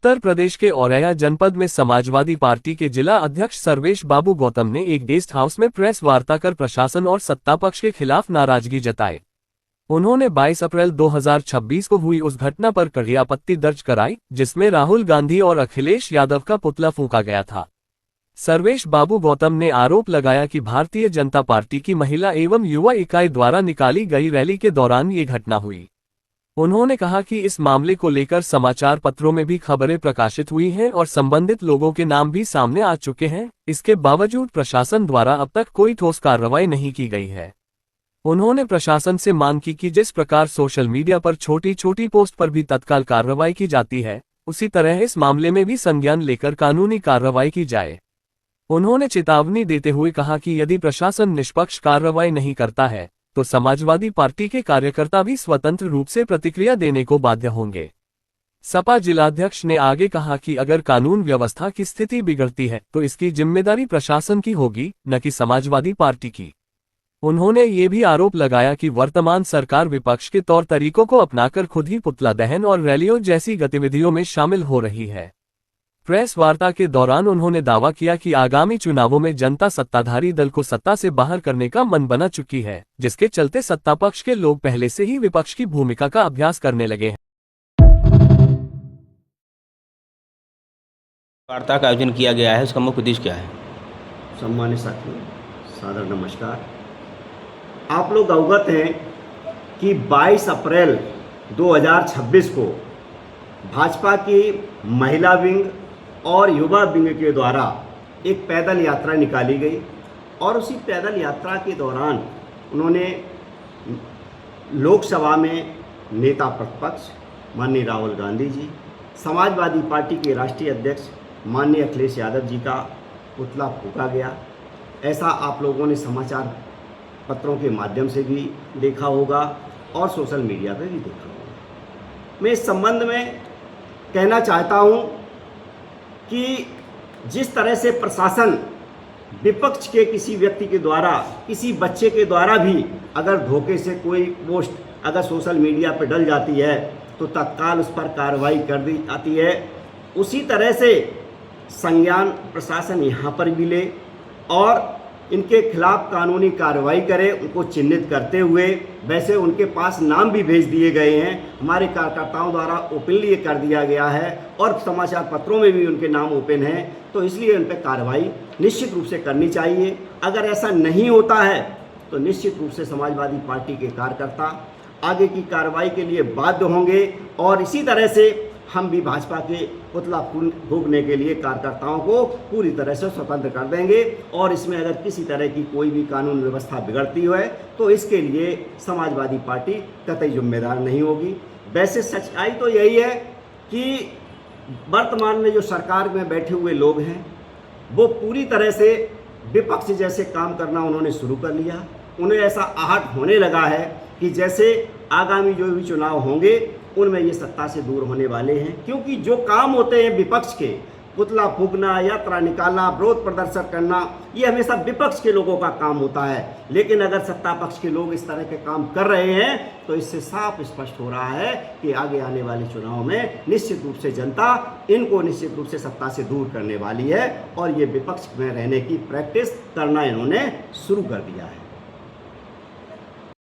उत्तर प्रदेश के औरैया जनपद में समाजवादी पार्टी के जिला अध्यक्ष सर्वेश बाबू गौतम ने एक गेस्ट हाउस में प्रेस वार्ता कर प्रशासन और सत्तापक्ष के खिलाफ नाराजगी जताई। उन्होंने 22 अप्रैल 2026 को हुई उस घटना पर कड़ी आपत्ति दर्ज कराई जिसमें राहुल गांधी और अखिलेश यादव का पुतला फूंका गया था। सर्वेश बाबू गौतम ने आरोप लगाया कि भारतीय जनता पार्टी की महिला एवं युवा इकाई द्वारा निकाली गई रैली के दौरान ये घटना हुई। उन्होंने कहा कि इस मामले को लेकर समाचार पत्रों में भी खबरें प्रकाशित हुई हैं और संबंधित लोगों के नाम भी सामने आ चुके हैं। इसके बावजूद प्रशासन द्वारा अब तक कोई ठोस कार्रवाई नहीं की गई है। उन्होंने प्रशासन से मांग की कि जिस प्रकार सोशल मीडिया पर छोटी छोटी पोस्ट पर भी तत्काल कार्रवाई की जाती है, उसी तरह इस मामले में भी संज्ञान लेकर कानूनी कार्रवाई की जाए। उन्होंने चेतावनी देते हुए कहा कि यदि प्रशासन निष्पक्ष कार्रवाई नहीं करता है तो समाजवादी पार्टी के कार्यकर्ता भी स्वतंत्र रूप से प्रतिक्रिया देने को बाध्य होंगे। सपा जिलाध्यक्ष ने आगे कहा कि अगर कानून व्यवस्था की स्थिति बिगड़ती है तो इसकी जिम्मेदारी प्रशासन की होगी, न कि समाजवादी पार्टी की। उन्होंने ये भी आरोप लगाया कि वर्तमान सरकार विपक्ष के तौर तरीकों को अपनाकर खुद ही पुतला दहन और रैलियों जैसी गतिविधियों में शामिल हो रही है। प्रेस वार्ता के दौरान उन्होंने दावा किया कि आगामी चुनावों में जनता सत्ताधारी दल को सत्ता से बाहर करने का मन बना चुकी है, जिसके चलते सत्तापक्ष के लोग पहले से ही विपक्ष की भूमिका का अभ्यास करने लगे हैं। वार्ता का आयोजन किया गया है, उसका मुख्य उद्देश्य क्या है? सम्मानित साथियों, सादर नमस्कार। आप लोग अवगत हैं कि 22 अप्रैल 2026 को भाजपा की महिला विंग और युवा विंग के द्वारा एक पैदल यात्रा निकाली गई और उसी पैदल यात्रा के दौरान उन्होंने लोकसभा में नेता प्रतिपक्ष माननीय राहुल गांधी जी, समाजवादी पार्टी के राष्ट्रीय अध्यक्ष माननीय अखिलेश यादव जी का पुतला फूंका गया। ऐसा आप लोगों ने समाचार पत्रों के माध्यम से भी देखा होगा और सोशल मीडिया पे भी देखा होगा। मैं इस संबंध में कहना चाहता हूं कि जिस तरह से प्रशासन विपक्ष के किसी व्यक्ति के द्वारा, किसी बच्चे के द्वारा भी अगर धोखे से कोई पोस्ट अगर सोशल मीडिया पर डल जाती है तो तत्काल उस पर कार्रवाई कर दी जाती है, उसी तरह से संज्ञान प्रशासन यहाँ पर भी ले और इनके खिलाफ कानूनी कार्रवाई करे, उनको चिन्हित करते हुए। वैसे उनके पास नाम भी भेज दिए गए हैं, हमारे कार्यकर्ताओं द्वारा ओपनली ये कर दिया गया है और समाचार पत्रों में भी उनके नाम ओपन हैं, तो इसलिए उन पर कार्रवाई निश्चित रूप से करनी चाहिए। अगर ऐसा नहीं होता है तो निश्चित रूप से समाजवादी पार्टी के कार्यकर्ता आगे की कार्रवाई के लिए बाध्य होंगे और इसी तरह से हम भी भाजपा के पुतला फूंकने के लिए कार्यकर्ताओं को पूरी तरह से स्वतंत्र कर देंगे और इसमें अगर किसी तरह की कोई भी कानून व्यवस्था बिगड़ती है तो इसके लिए समाजवादी पार्टी कतई जिम्मेदार नहीं होगी। वैसे सच्चाई तो यही है कि वर्तमान में जो सरकार में बैठे हुए लोग हैं वो पूरी तरह से विपक्ष जैसे काम करना उन्होंने शुरू कर लिया। उन्हें ऐसा आहट होने लगा है कि जैसे आगामी जो भी चुनाव होंगे उनमें ये सत्ता से दूर होने वाले हैं, क्योंकि जो काम होते हैं विपक्ष के, पुतला फूंकना, यात्रा निकालना, विरोध प्रदर्शन करना, ये हमेशा विपक्ष के लोगों का काम होता है। लेकिन अगर सत्ता पक्ष के लोग इस तरह के काम कर रहे हैं तो इससे साफ स्पष्ट हो रहा है कि आगे आने वाले चुनाव में निश्चित रूप से जनता इनको निश्चित रूप से सत्ता से दूर करने वाली है और ये विपक्ष में रहने की प्रैक्टिस करना इन्होंने शुरू कर दिया है।